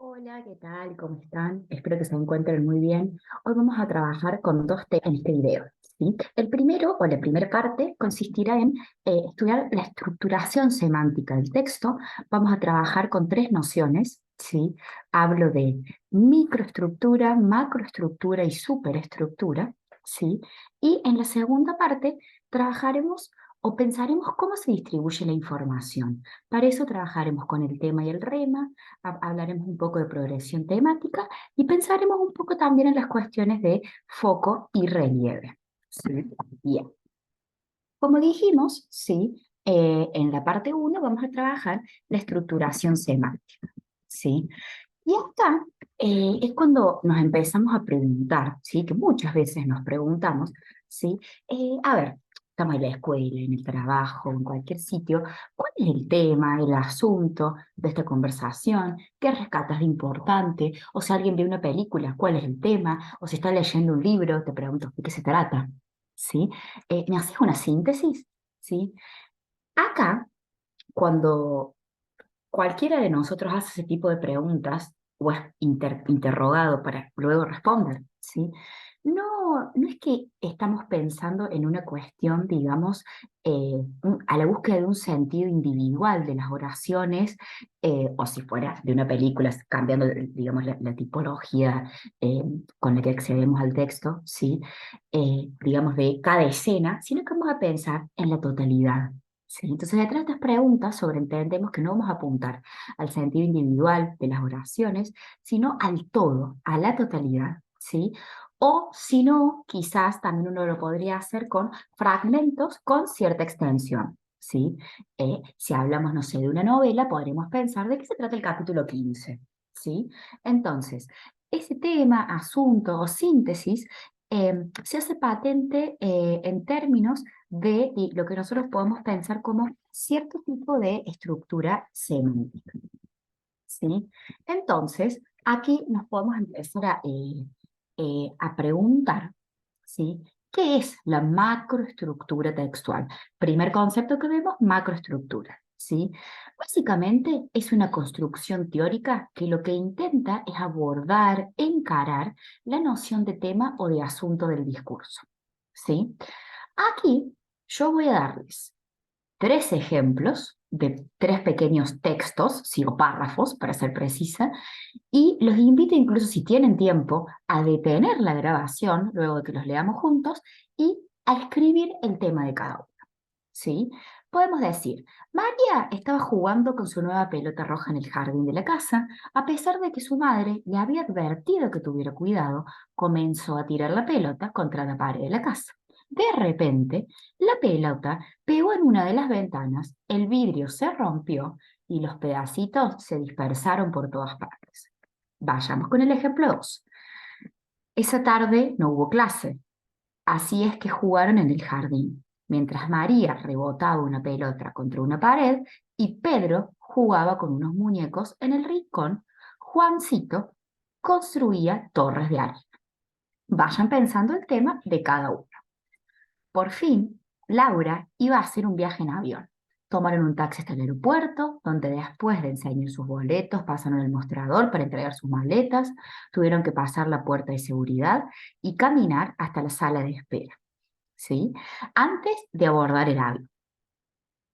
Hola, ¿qué tal? ¿Cómo están? Espero que se encuentren muy bien. Hoy vamos a trabajar con dos temas en este video, ¿sí? El primero, o la primera parte, consistirá en estudiar la estructuración semántica del texto. Vamos a trabajar con tres nociones, ¿sí? Hablo de microestructura, macroestructura y superestructura, ¿sí? Y en la segunda parte trabajaremos o pensaremos cómo se distribuye la información. Para eso trabajaremos con el tema y el rema, hablaremos un poco de progresión temática y pensaremos un poco también en las cuestiones de foco y relieve. Sí. Bien, como dijimos, sí, en la parte uno vamos a trabajar la estructuración semántica. ¿Sí? Y acá es cuando nos empezamos a preguntar, ¿sí? Que muchas veces nos preguntamos, ¿sí? A ver, estamos en la escuela, en el trabajo, en cualquier sitio, ¿cuál es el tema, el asunto de esta conversación? ¿Qué rescatas de importante? O si alguien ve una película, ¿cuál es el tema? O si está leyendo un libro, te pregunto, ¿de qué se trata? ¿Sí? ¿Me haces una síntesis? ¿Sí? Acá, cuando cualquiera de nosotros hace ese tipo de preguntas o es interrogado para luego responder, ¿sí? No es que estamos pensando en una cuestión, digamos, a la búsqueda de un sentido individual de las oraciones, o si fuera de una película, cambiando, digamos, la tipología con la que accedemos al texto, ¿sí? Digamos, de cada escena, sino que vamos a pensar en la totalidad. Sí, entonces, detrás de estas preguntas sobreentendemos que no vamos a apuntar al sentido individual de las oraciones, sino al todo, a la totalidad, ¿sí? O si no, quizás también uno lo podría hacer con fragmentos con cierta extensión, ¿sí? Si hablamos, no sé, de una novela, podremos pensar de qué se trata el capítulo 15, ¿sí? Entonces, ese tema, asunto o síntesis se hace patente en términos de lo que nosotros podemos pensar como cierto tipo de estructura semántica, ¿sí? Entonces, aquí nos podemos empezar a preguntar, ¿sí? ¿Qué es la macroestructura textual? Primer concepto que vemos, macroestructura, ¿sí? Básicamente es una construcción teórica que lo que intenta es abordar, encarar la noción de tema o de asunto del discurso, ¿sí? Aquí yo voy a darles tres ejemplos de tres pequeños textos, sí, o párrafos, para ser precisa, y los invito incluso si tienen tiempo a detener la grabación luego de que los leamos juntos y a escribir el tema de cada uno. ¿Sí? Podemos decir, María estaba jugando con su nueva pelota roja en el jardín de la casa. A pesar de que su madre le había advertido que tuviera cuidado, comenzó a tirar la pelota contra la pared de la casa. De repente, la pelota pegó en una de las ventanas, el vidrio se rompió y los pedacitos se dispersaron por todas partes. Vayamos con el ejemplo 2. Esa tarde no hubo clase. Así es que jugaron en el jardín, mientras María rebotaba una pelota contra una pared y Pedro jugaba con unos muñecos en el rincón. Juancito construía torres de arena. Vayan pensando el tema de cada uno. Por fin, Laura iba a hacer un viaje en avión. Tomaron un taxi hasta el aeropuerto, donde después de enseñar sus boletos, pasaron el mostrador para entregar sus maletas, tuvieron que pasar la puerta de seguridad y caminar hasta la sala de espera. ¿Sí? Antes de abordar el avión.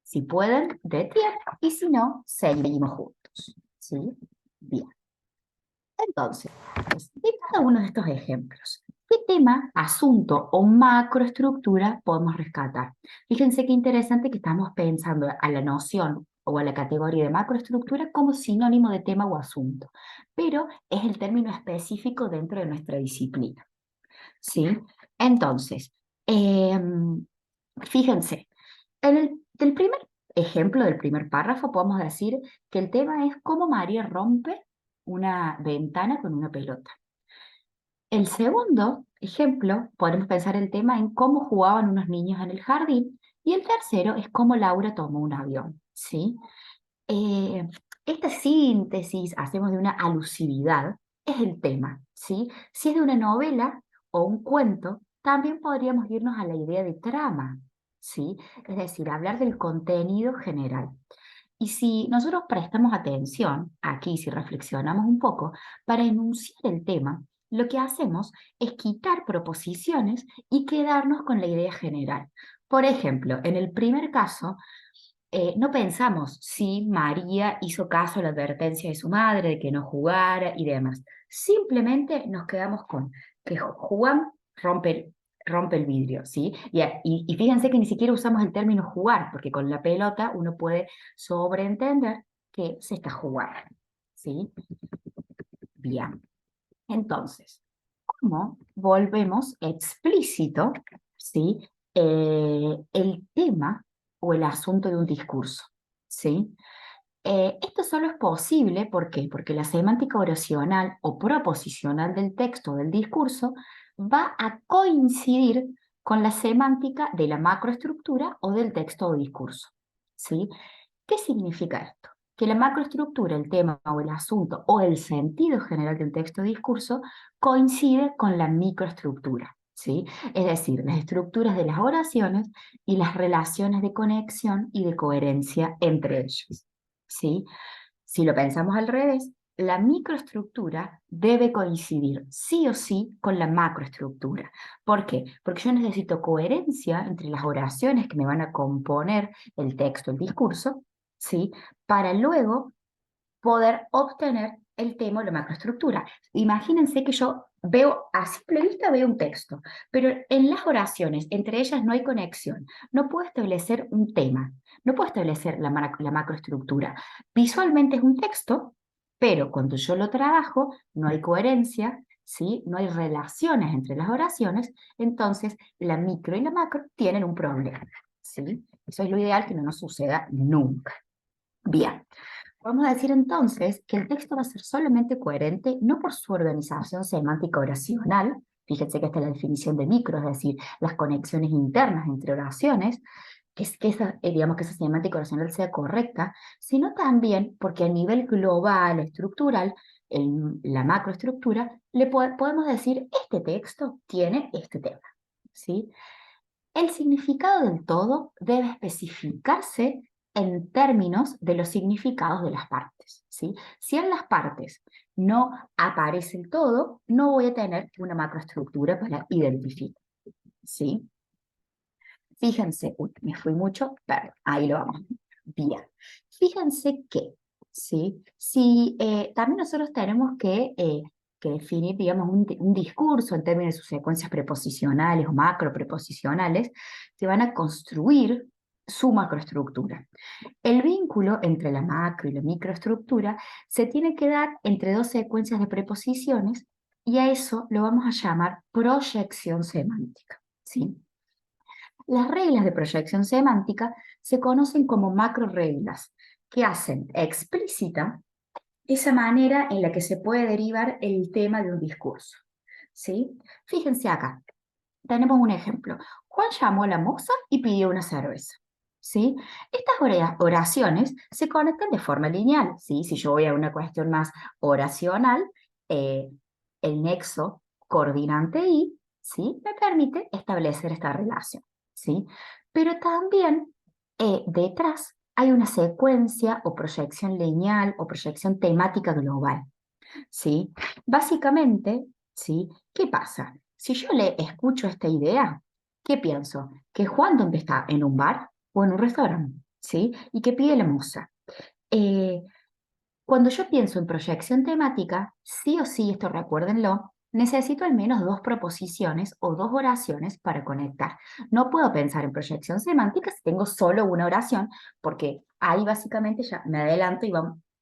Si pueden, detienen y si no, seguimos juntos. ¿Sí? Bien. Entonces, de cada uno de estos ejemplos, ¿qué tema, asunto o macroestructura podemos rescatar? Fíjense qué interesante que estamos pensando a la noción o a la categoría de macroestructura como sinónimo de tema o asunto, pero es el término específico dentro de nuestra disciplina. ¿Sí? Entonces, fíjense, del primer ejemplo, del primer párrafo, podemos decir que el tema es cómo María rompe una ventana con una pelota. El segundo ejemplo, podemos pensar el tema en cómo jugaban unos niños en el jardín. Y el tercero es cómo Laura tomó un avión, ¿sí? Eh, Esta síntesis, hacemos de una alusividad, es el tema, ¿sí? Si es de una novela o un cuento, también podríamos irnos a la idea de trama, ¿sí? Es decir, hablar del contenido general. Y si nosotros prestamos atención, aquí si reflexionamos un poco, para enunciar el tema, lo que hacemos es quitar proposiciones y quedarnos con la idea general. Por ejemplo, en el primer caso, no pensamos si María hizo caso a la advertencia de su madre de que no jugara y demás. Simplemente nos quedamos con que Juan rompe el vidrio, ¿sí? Y fíjense que ni siquiera usamos el término jugar, porque con la pelota uno puede sobreentender que se está jugando, ¿sí? Bien. Entonces, ¿cómo volvemos explícito, ¿sí? El tema o el asunto de un discurso, ¿sí? Esto solo es posible, ¿por qué? Porque la semántica oracional o proposicional del texto o del discurso va a coincidir con la semántica de la macroestructura o del texto o discurso, ¿sí? ¿Qué significa esto? Que la macroestructura, el tema o el asunto o el sentido general del texto o discurso coincide con la microestructura, ¿sí? Es decir, las estructuras de las oraciones y las relaciones de conexión y de coherencia entre ellos, ¿sí? Si lo pensamos al revés, la microestructura debe coincidir sí o sí con la macroestructura. ¿Por qué? Porque yo necesito coherencia entre las oraciones que me van a componer el texto, el discurso, ¿sí? Para luego poder obtener el tema o la macroestructura. Imagínense que yo veo, a simple vista veo un texto, pero en las oraciones, entre ellas no hay conexión. No puedo establecer un tema, no puedo establecer la macroestructura. Visualmente es un texto, pero cuando yo lo trabajo, no hay coherencia, ¿sí? No hay relaciones entre las oraciones, entonces la micro y la macro tienen un problema, ¿sí? Eso es lo ideal, que no nos suceda nunca. Bien. Vamos a decir entonces que el texto va a ser solamente coherente no por su organización semántica oracional, fíjense que esta es la definición de micro, es decir, las conexiones internas entre oraciones, digamos que esa semántica oracional sea correcta, sino también porque a nivel global, estructural, la macroestructura, podemos decir, este texto tiene este tema, ¿sí? El significado del todo debe especificarse en términos de los significados de las partes, ¿sí? Si en las partes no aparece el todo, no voy a tener una macroestructura para identificar, ¿sí? Fíjense, uy, me fui mucho, pero ahí lo vamos. Bien. Fíjense que, ¿sí? Si también nosotros tenemos que definir, digamos, un discurso en términos de sus secuencias preposicionales o macropreposicionales, que van a construir su macroestructura. El vínculo entre la macro y la microestructura se tiene que dar entre dos secuencias de preposiciones y a eso lo vamos a llamar proyección semántica, ¿sí? Las reglas de proyección semántica se conocen como macroreglas, que hacen explícita esa manera en la que se puede derivar el tema de un discurso, ¿sí? Fíjense acá, tenemos un ejemplo. Juan llamó a la moza y pidió una cerveza, ¿sí? Estas oraciones se conectan de forma lineal, ¿sí? Si yo voy a una cuestión más oracional, eh, el nexo coordinante y, ¿sí? Me permite establecer esta relación, ¿sí? Pero también detrás hay una secuencia o proyección lineal o proyección temática global, ¿sí? Básicamente, ¿sí? ¿Qué pasa? Si yo le escucho esta idea, ¿qué pienso? ¿Que Juan dónde está? ¿En un bar o en un restaurante? ¿Sí? ¿Y qué pide la moza? Eh, Cuando yo pienso en proyección temática, sí o sí, esto recuérdenlo, necesito al menos dos proposiciones o dos oraciones para conectar. No puedo pensar en proyección semántica si tengo solo una oración, porque ahí básicamente ya me adelanto y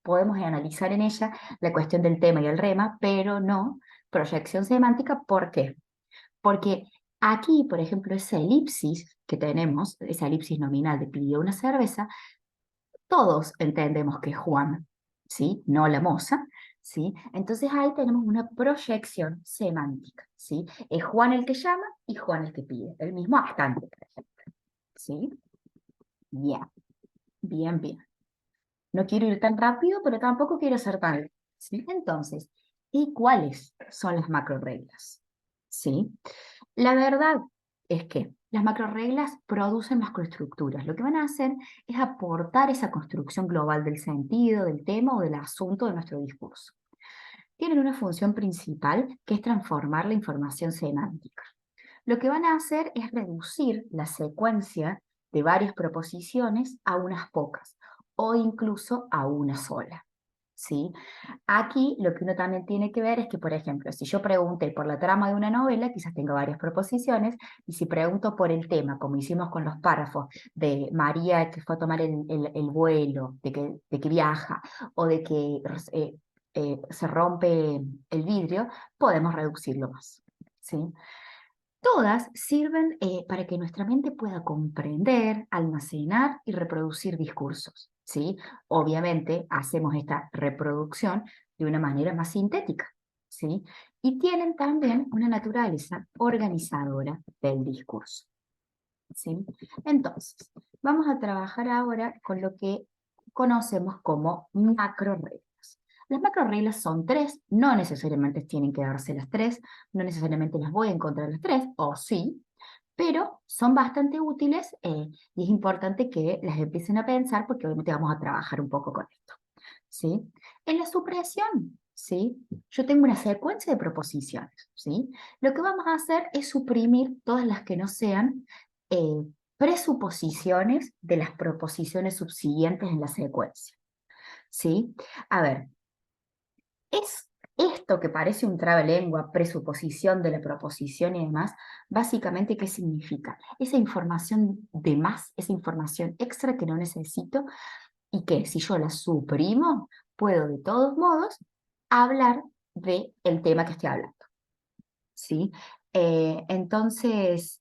podemos analizar en ella la cuestión del tema y el rema, pero no proyección semántica. ¿Por qué? Porque aquí, por ejemplo, esa elipsis que tenemos, esa elipsis nominal de pidió una cerveza, todos entendemos que es Juan, ¿sí? No la moza, ¿sí? Entonces ahí tenemos una proyección semántica, ¿sí? Es Juan el que llama y Juan el que pide, el mismo actante, por ejemplo, ¿sí? Bien, bien, bien. No quiero ir tan rápido, pero tampoco quiero ser tan lento, ¿sí? Entonces, ¿y cuáles son las macro reglas? ¿Sí? La verdad es que las macroreglas producen macroestructuras. Lo que van a hacer es aportar esa construcción global del sentido, del tema o del asunto de nuestro discurso. Tienen una función principal que es transformar la información semántica. Lo que van a hacer es reducir la secuencia de varias proposiciones a unas pocas o incluso a una sola. ¿Sí? Aquí lo que uno también tiene que ver es que, por ejemplo, si yo pregunté por la trama de una novela, quizás tenga varias proposiciones, y si pregunto por el tema, como hicimos con los párrafos de María que fue a tomar el vuelo, de que viaja, o de que se rompe el vidrio, podemos reducirlo más. ¿Sí? Todas sirven para que nuestra mente pueda comprender, almacenar y reproducir discursos, ¿sí? Obviamente hacemos esta reproducción de una manera más sintética, ¿sí? Y tienen también una naturaleza organizadora del discurso, ¿sí? Entonces, vamos a trabajar ahora con lo que conocemos como macroreglas. Las macroreglas son tres, no necesariamente tienen que darse las tres, no necesariamente las voy a encontrar las tres, o sí, pero son bastante útiles y es importante que las empiecen a pensar porque obviamente vamos a trabajar un poco con esto, ¿sí? En la supresión, ¿sí? Yo tengo una secuencia de proposiciones, ¿sí? Lo que vamos a hacer es suprimir todas las que no sean eh, presuposiciones de las proposiciones subsiguientes en la secuencia, ¿sí? A ver, es esto que parece un trabalengua, presuposición de la proposición y demás, básicamente, ¿qué significa? Esa información de más, esa información extra que no necesito y que si yo la suprimo, puedo de todos modos hablar del tema que estoy hablando, ¿sí? Entonces,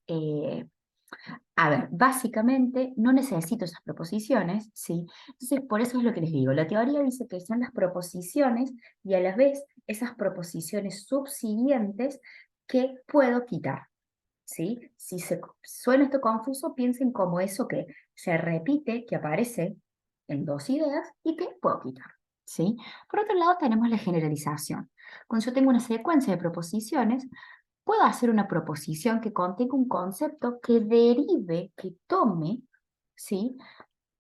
a ver, básicamente no necesito esas proposiciones, ¿sí? Entonces, por eso es lo que les digo. La teoría dice que son las proposiciones y a la vez esas proposiciones subsiguientes que puedo quitar, ¿sí? Si suena esto confuso, piensen como eso que se repite, que aparece en dos ideas y que puedo quitar, ¿sí? Por otro lado, tenemos la generalización. Cuando yo tengo una secuencia de proposiciones, puedo hacer una proposición que contenga un concepto que derive, que tome, ¿sí?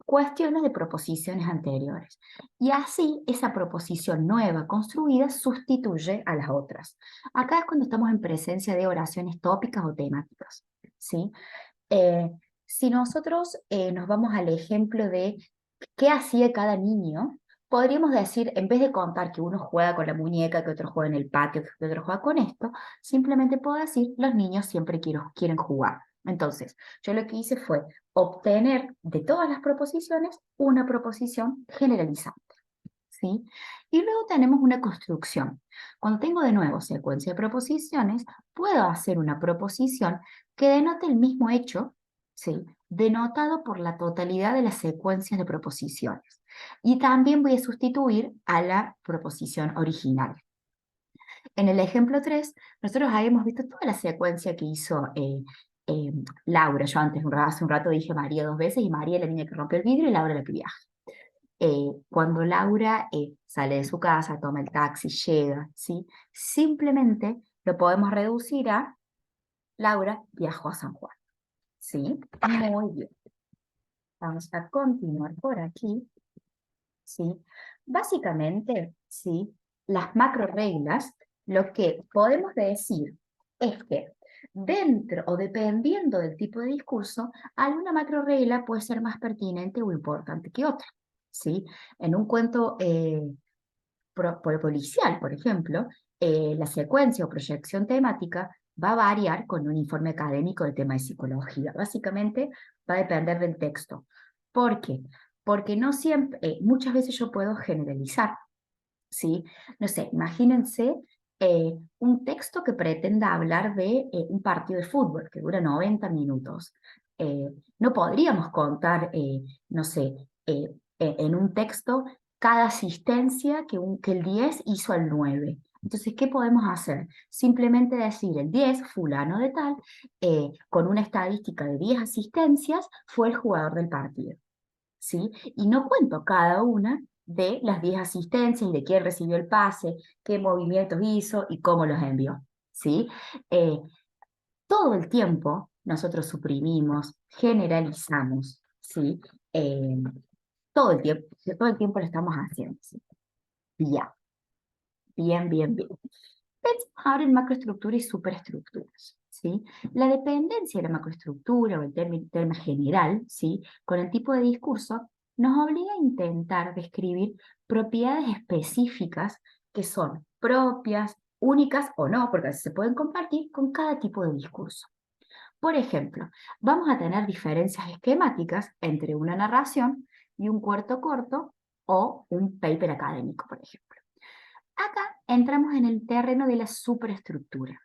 Cuestiones de proposiciones anteriores. Y así esa proposición nueva construida sustituye a las otras. Acá es cuando estamos en presencia de oraciones tópicas o temáticas, ¿sí? Eh, si nosotros nos vamos al ejemplo de qué hacía cada niño, podríamos decir, en vez de contar que uno juega con la muñeca, que otro juega en el patio, que otro juega con esto, simplemente puedo decir, los niños siempre quieren jugar. Entonces, yo lo que hice fue obtener de todas las proposiciones una proposición generalizante, ¿sí? Y luego tenemos una construcción. Cuando tengo de nuevo secuencia de proposiciones, puedo hacer una proposición que denote el mismo hecho, ¿sí? Denotado por la totalidad de las secuencias de proposiciones. Y también voy a sustituir a la proposición original. En el ejemplo 3, nosotros habíamos visto toda la secuencia que hizo eh, Laura. Yo antes, hace un rato dije María dos veces, y María la niña que rompió el vidrio y Laura la que viaja. Cuando Laura sale de su casa, toma el taxi, llega, ¿sí? Simplemente lo podemos reducir a Laura viajó a San Juan, ¿sí? Muy bien. Vamos a continuar por aquí, ¿sí? Básicamente, ¿sí? Las macro reglas, lo que podemos decir es que dentro o dependiendo del tipo de discurso, alguna macro regla puede ser más pertinente o importante que otra, ¿sí? En un cuento policial, por ejemplo, la secuencia o proyección temática va a variar con un informe académico de tema de psicología. Básicamente va a depender del texto. ¿Por qué? Porque no siempre, muchas veces yo puedo generalizar, ¿sí? No sé, imagínense un texto que pretenda hablar de un partido de fútbol que dura 90 minutos. Eh, no podríamos contar, no sé, en un texto cada asistencia que el 10 hizo al 9. Entonces, ¿qué podemos hacer? Simplemente decir el 10, fulano de tal, con una estadística de 10 asistencias, fue el jugador del partido, ¿sí? Y no cuento cada una de las 10 asistencias y de quién recibió el pase, qué movimientos hizo y cómo los envió, ¿sí? Eh, todo el tiempo nosotros suprimimos, generalizamos, ¿sí? Eh, todo el tiempo lo estamos haciendo, ¿sí? Ya, bien. Pensemos ahora en macroestructura y superestructuras, ¿sí? La dependencia de la macroestructura o el tema general, ¿sí? Con el tipo de discurso, nos obliga a intentar describir propiedades específicas que son propias, únicas o no, porque a veces se pueden compartir con cada tipo de discurso. Por ejemplo, vamos a tener diferencias esquemáticas entre una narración y un cuento corto o un paper académico, por ejemplo. Acá entramos en el terreno de la superestructura.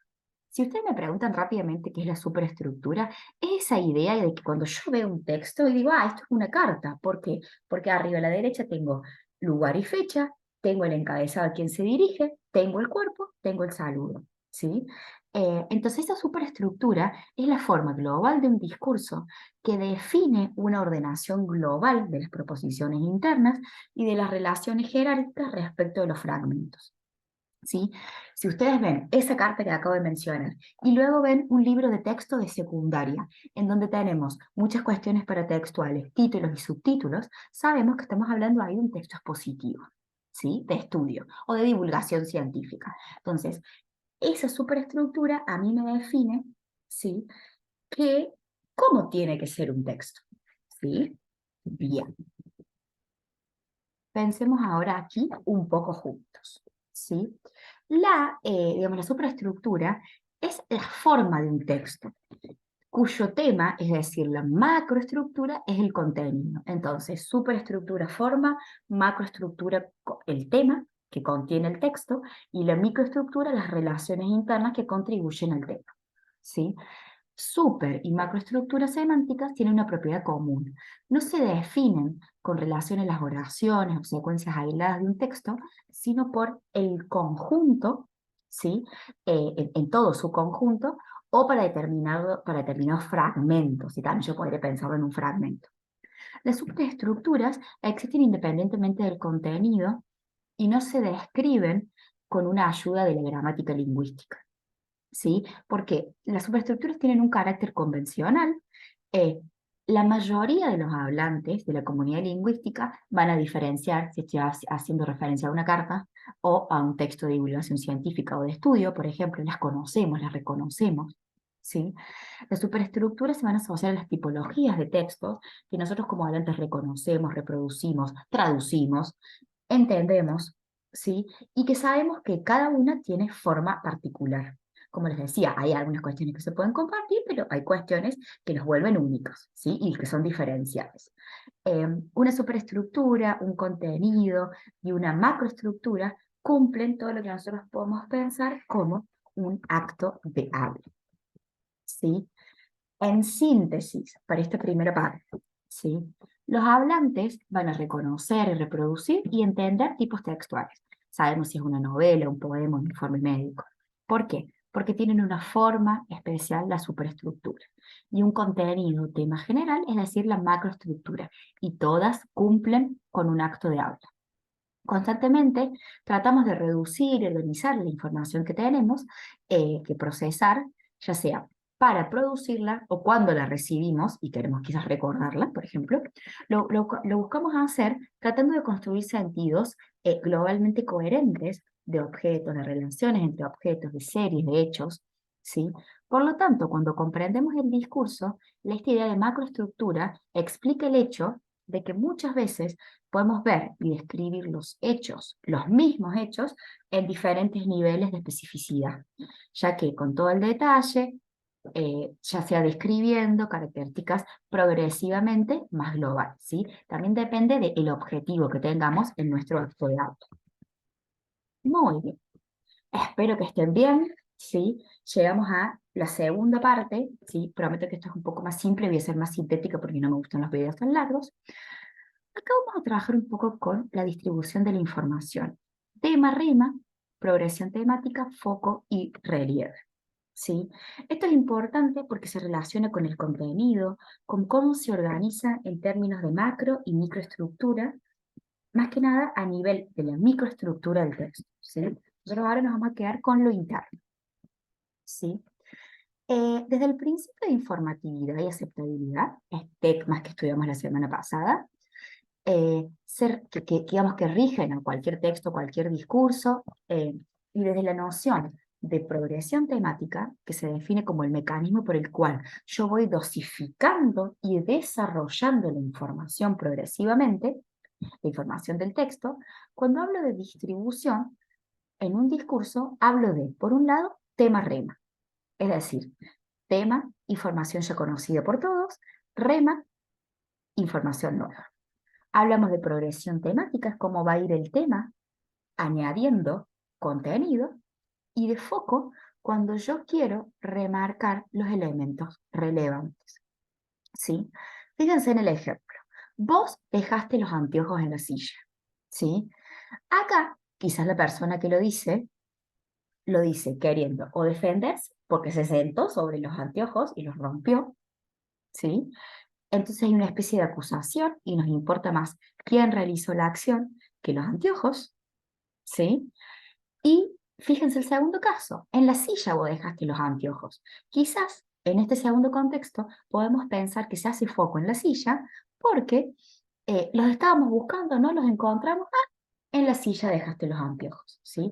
Si ustedes me preguntan rápidamente qué es la superestructura, es esa idea de que cuando yo veo un texto y digo, esto es una carta. ¿Por qué? Porque arriba a la derecha tengo lugar y fecha, tengo el encabezado a quien se dirige, tengo el cuerpo, tengo el saludo. ¿Sí? Entonces, esa superestructura es la forma global de un discurso que define una ordenación global de las proposiciones internas y de las relaciones jerárquicas respecto de los fragmentos. ¿Sí? Si ustedes ven esa carta que acabo de mencionar y luego ven un libro de texto de secundaria, en donde tenemos muchas cuestiones paratextuales, títulos y subtítulos, sabemos que estamos hablando ahí de un texto expositivo, ¿sí? De estudio o de divulgación científica. Entonces, esa superestructura a mí me define, ¿sí? Que, ¿cómo tiene que ser un texto? ¿Sí? Bien. Pensemos ahora aquí un poco juntos, ¿sí? Digamos, la superestructura es la forma de un texto, cuyo tema, es decir, la macroestructura, es el contenido. Entonces, superestructura, forma, macroestructura, el tema que contiene el texto, y la microestructura, las relaciones internas que contribuyen al tema, ¿sí? Super y macroestructuras semánticas tienen una propiedad común. No se definen con relación a las oraciones o secuencias aisladas de un texto, sino por el conjunto, ¿sí? En todo su conjunto, o para determinados fragmentos, y también yo podría pensarlo en un fragmento. Las superestructuras existen independientemente del contenido y no se describen con una ayuda de la gramática lingüística. ¿Sí? Porque las superestructuras tienen un carácter convencional. eh, la mayoría de los hablantes de la comunidad lingüística van a diferenciar si estoy haciendo referencia a una carta o a un texto de divulgación científica o de estudio, por ejemplo, las conocemos, las reconocemos. ¿Sí? Las superestructuras se van a asociar a las tipologías de textos que nosotros como hablantes reconocemos, reproducimos, traducimos, entendemos, ¿sí? Y que sabemos que cada una tiene forma particular. Como les decía, hay algunas cuestiones que se pueden compartir, pero hay cuestiones que los vuelven únicos, ¿sí? Y que son diferenciables. Una superestructura, un contenido y una macroestructura cumplen todo lo que nosotros podemos pensar como un acto de habla, ¿sí? En síntesis, para esta primera parte, ¿sí? Los hablantes van a reconocer, reproducir y entender tipos textuales. Sabemos si es una novela, un poema, un informe médico. ¿Por qué? Porque tienen una forma especial, la superestructura, y un contenido, tema general, es decir, la macroestructura, y todas cumplen con un acto de habla. Constantemente tratamos de reducir y organizar la información que tenemos que procesar, ya sea para producirla o cuando la recibimos y queremos quizás recordarla, por ejemplo, lo buscamos hacer tratando de construir sentidos globalmente coherentes de objetos, de relaciones entre objetos, de series, de hechos, ¿sí? Por lo tanto, cuando comprendemos el discurso, esta idea de macroestructura explica el hecho de que muchas veces podemos ver y describir los hechos, los mismos hechos, en diferentes niveles de especificidad, ya que con todo el detalle, ya sea describiendo características progresivamente más globales, ¿sí? También depende del objetivo que tengamos en nuestro acto de auto. Muy bien, espero que estén bien, ¿sí? Llegamos a la segunda parte, ¿sí? Prometo que esto es un poco más simple, voy a ser más sintética porque no me gustan los videos tan largos. Acá vamos a trabajar un poco con la distribución de la información. Tema, rima, progresión temática, foco y relieve. ¿Sí? Esto es importante porque se relaciona con el contenido, con cómo se organiza en términos de macro y microestructura, más que nada a nivel de la microestructura del texto. ¿Sí? Nosotros ahora nos vamos a quedar con lo interno. ¿Sí? Desde el principio de informatividad y aceptabilidad, temas que estudiamos la semana pasada, digamos que rigen a cualquier texto, cualquier discurso, y desde la noción de progresión temática, que se define como el mecanismo por el cual yo voy dosificando y desarrollando la información progresivamente, la información del texto, cuando hablo de distribución en un discurso, hablo de, por un lado, tema-rema, es decir, tema, información ya conocida por todos, rema, información nueva. Hablamos de progresión temática, cómo va a ir el tema añadiendo contenido, y de foco cuando yo quiero remarcar los elementos relevantes. ¿Sí? Fíjense en el ejemplo. Vos dejaste los anteojos en la silla. ¿Sí? Acá, quizás la persona que lo dice queriendo o defenderse porque se sentó sobre los anteojos y los rompió. ¿Sí? Entonces hay una especie de acusación y nos importa más quién realizó la acción que los anteojos, ¿sí? Y fíjense el segundo caso, en la silla vos dejaste los anteojos. Quizás en este segundo contexto podemos pensar que se hace foco en la silla porque los estábamos buscando, no los encontramos, en la silla dejaste los anteojos, ¿sí?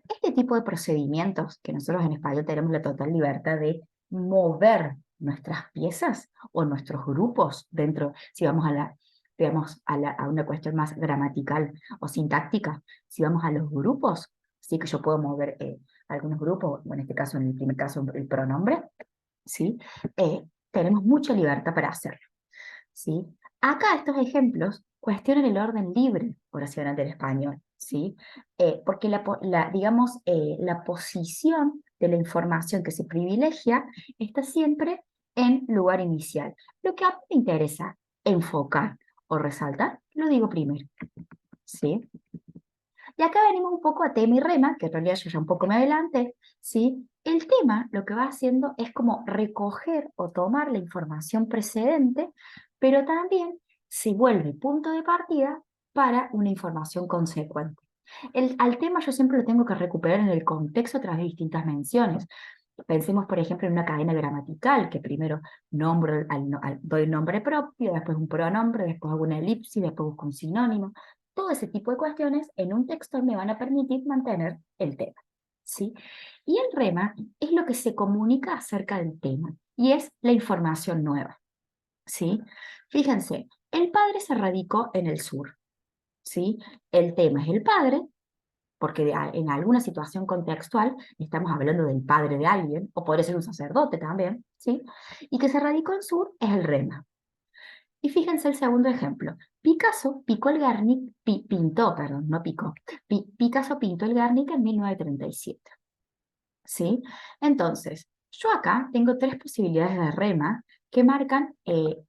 Este tipo de procedimientos que nosotros en español tenemos la total libertad de mover nuestras piezas o nuestros grupos dentro, si vamos a a una cuestión más gramatical o sintáctica, si vamos a los grupos, sí que yo puedo mover algunos grupos, o en este caso, en el primer caso, el pronombre, ¿sí? Tenemos mucha libertad para hacerlo, ¿sí? Acá estos ejemplos cuestionan el orden libre oracional del español, ¿sí? Porque digamos, la posición de la información que se privilegia está siempre en lugar inicial. Lo que a mí me interesa enfocar o resaltar, lo digo primero, ¿sí? Y acá venimos un poco a tema y rema, que en realidad yo ya un poco me adelanté, ¿sí? El tema lo que va haciendo es como recoger o tomar la información precedente, pero también se vuelve punto de partida para una información consecuente. Al tema yo siempre lo tengo que recuperar en el contexto a través de distintas menciones. Pensemos, por ejemplo, en una cadena gramatical, que primero nombro doy un nombre propio, después un pronombre, después hago una elipsis, después busco un sinónimo. Todo ese tipo de cuestiones en un texto me van a permitir mantener el tema, ¿sí? Y el rema es lo que se comunica acerca del tema y es la información nueva, ¿sí? Fíjense, el padre se radicó en el sur, ¿sí? El tema es el padre, porque en alguna situación contextual estamos hablando del padre de alguien, o podría ser un sacerdote también, ¿sí? Y que se radicó en sur es el rema. Y fíjense el segundo ejemplo. Picasso picó el Guernica, pintó, perdón, no picó. Picasso pintó el Guernica en 1937. ¿Sí? Entonces, yo acá tengo tres posibilidades de rema que marcan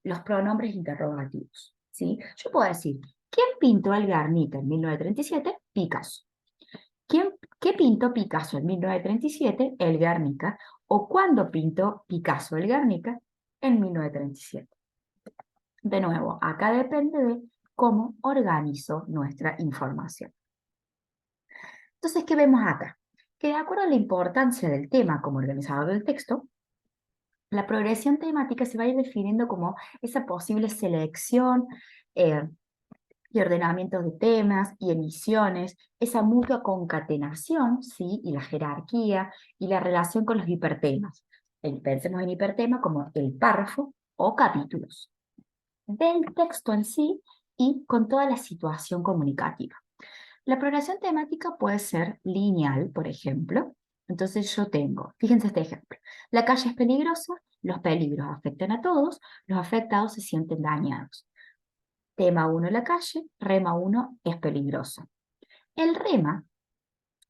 los pronombres interrogativos. ¿Sí? Yo puedo decir, ¿quién pintó el Guernica en 1937? Picasso. ¿Qué pintó Picasso en 1937? El Guernica. ¿O cuándo pintó Picasso el Guernica? En 1937. De nuevo, acá depende de cómo organizo nuestra información. Entonces, ¿qué vemos acá? Que de acuerdo a la importancia del tema como organizador del texto, la progresión temática se va a ir definiendo como esa posible selección y ordenamiento de temas y emisiones, esa mutua concatenación, ¿sí? Y la jerarquía y la relación con los hipertemas. Pensemos en hipertema como el párrafo o capítulos del texto en sí y con toda la situación comunicativa. La progresión temática puede ser lineal, por ejemplo. Entonces yo tengo, fíjense este ejemplo, la calle es peligrosa, los peligros afectan a todos, los afectados se sienten dañados. Tema 1, la calle, rema 1, es peligrosa. El rema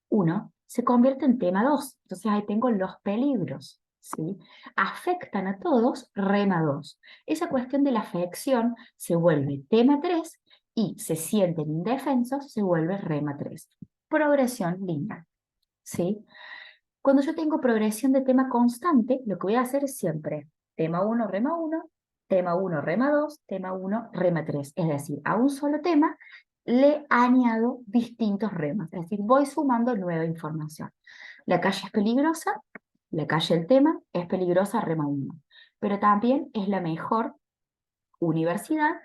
1 se convierte en tema 2, entonces ahí tengo los peligros, ¿sí? Afectan a todos, rema 2. Esa cuestión de la afección se vuelve tema 3 y se sienten indefensos, se vuelve rema 3. Progresión lineal, ¿sí? Cuando yo tengo progresión de tema constante, lo que voy a hacer es siempre tema 1, rema 1, tema 1, rema 2, tema 1, rema 3. Es decir, a un solo tema le añado distintos remas. Es decir, voy sumando nueva información. La calle es peligrosa, La calle El Tema es peligrosa, rema 1. Pero también es la mejor universidad.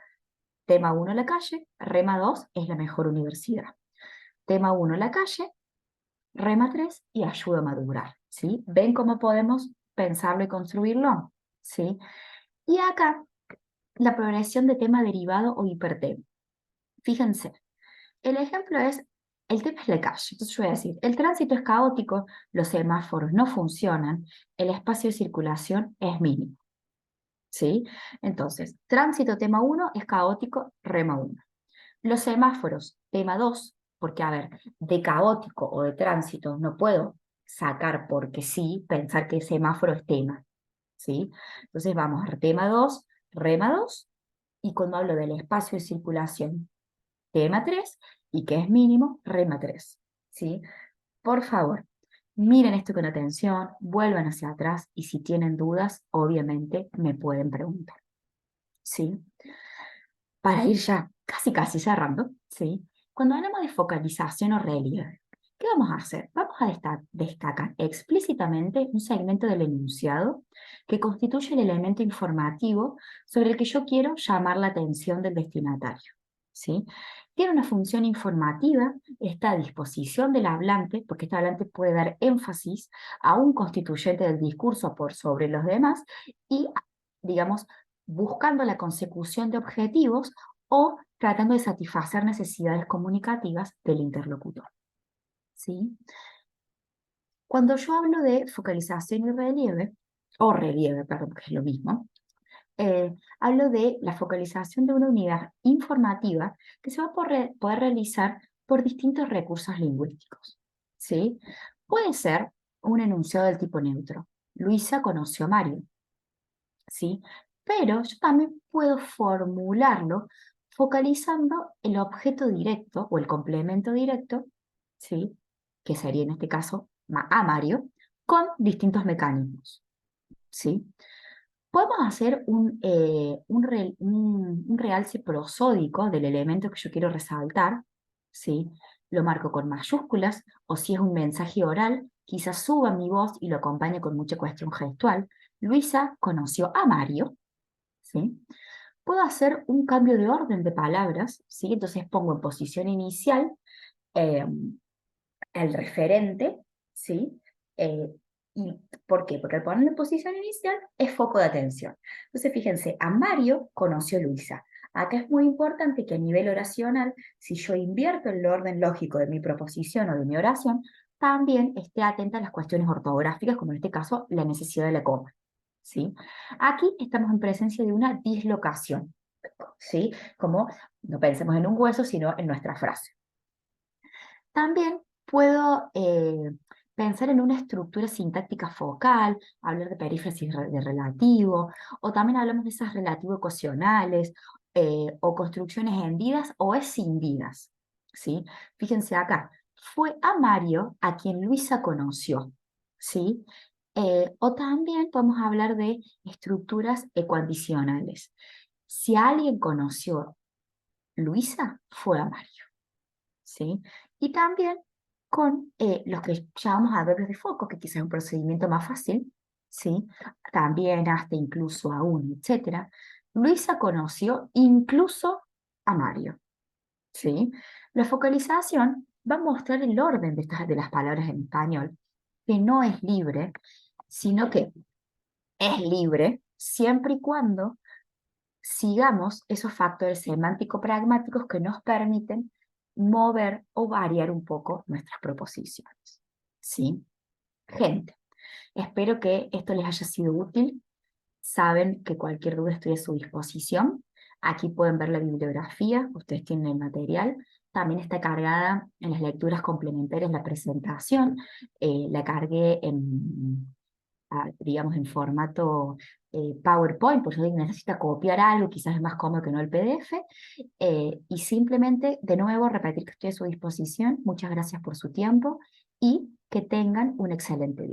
Tema 1 la calle, rema 2 es la mejor universidad. Tema 1 la calle, rema 3 y ayuda a madurar, ¿sí? ¿Ven cómo podemos pensarlo y construirlo? ¿Sí? Y acá, la progresión de tema derivado o hipertema. Fíjense, el ejemplo es, el tema es la calle. Entonces yo voy a decir, el tránsito es caótico, los semáforos no funcionan, el espacio de circulación es mínimo, ¿sí? Entonces, tránsito tema 1 es caótico, rema 1. Los semáforos, tema 2, porque a ver, de caótico o de tránsito no puedo sacar porque sí, pensar que el semáforo es tema, ¿sí? Entonces vamos a tema 2, rema 2, y cuando hablo del espacio de circulación, tema 3, y que es mínimo, rema 3, ¿sí? Por favor, miren esto con atención, vuelvan hacia atrás, y si tienen dudas, obviamente me pueden preguntar, ¿sí? Para ir ya casi cerrando, ¿sí? Cuando hablamos de focalización o relieve, ¿qué vamos a hacer? Vamos a destacar explícitamente un segmento del enunciado que constituye el elemento informativo sobre el que yo quiero llamar la atención del destinatario, ¿sí? Tiene una función informativa, está a disposición del hablante, porque este hablante puede dar énfasis a un constituyente del discurso por sobre los demás y, digamos, buscando la consecución de objetivos o tratando de satisfacer necesidades comunicativas del interlocutor, ¿sí? Cuando yo hablo de focalización y relieve, o relieve, perdón, que es lo mismo, hablo de la focalización de una unidad informativa que se va a poder realizar por distintos recursos lingüísticos, ¿sí? Puede ser un enunciado del tipo neutro. Luisa conoció a Mario, ¿sí? Pero yo también puedo formularlo focalizando el objeto directo o el complemento directo, ¿sí? Que sería en este caso a Mario, con distintos mecanismos, ¿sí? Podemos hacer un realce prosódico del elemento que yo quiero resaltar, ¿sí? Lo marco con mayúsculas, o si es un mensaje oral, quizás suba mi voz y lo acompañe con mucha cuestión gestual. Luisa conoció a Mario, ¿sí? Puedo hacer un cambio de orden de palabras, ¿sí? Entonces pongo en posición inicial eh, el referente, ¿sí? Eh, ¿Y por qué? Porque al ponerlo en posición inicial es foco de atención. Entonces, fíjense, a Mario conoció Luisa. Acá es muy importante que a nivel oracional, si yo invierto el orden lógico de mi proposición o de mi oración, también esté atenta a las cuestiones ortográficas, como en este caso la necesidad de la coma, ¿sí? Aquí estamos en presencia de una dislocación, ¿sí? Como no pensemos en un hueso, sino en nuestra frase. También puedo pensar en una estructura sintáctica focal, hablar de perífrasis de relativo, o también hablamos de esas relativo-ecuacionales, o construcciones hendidas o escindidas, ¿sí? Fíjense acá, fue a Mario a quien Luisa conoció, ¿sí? O también podemos hablar de estructuras ecuacionales. Si alguien conoció Luisa, fue a Mario, ¿sí? Y también con los que llamamos adverbios de foco, que quizás es un procedimiento más fácil, ¿sí? También hasta incluso aún, etc. Luisa conoció incluso a Mario, ¿sí? La focalización va a mostrar el orden de las palabras en español, que no es libre, sino que es libre siempre y cuando sigamos esos factores semántico-pragmáticos que nos permiten mover o variar un poco nuestras proposiciones, ¿sí? Gente, espero que esto les haya sido útil. Saben que cualquier duda estoy a su disposición. Aquí pueden ver la bibliografía, ustedes tienen el material. También está cargada en las lecturas complementarias la presentación. La cargué digamos, en formato PowerPoint, por si alguien necesita copiar algo, quizás es más cómodo que no el PDF. Y simplemente, de nuevo, repetir que estoy a su disposición. Muchas gracias por su tiempo y que tengan un excelente día.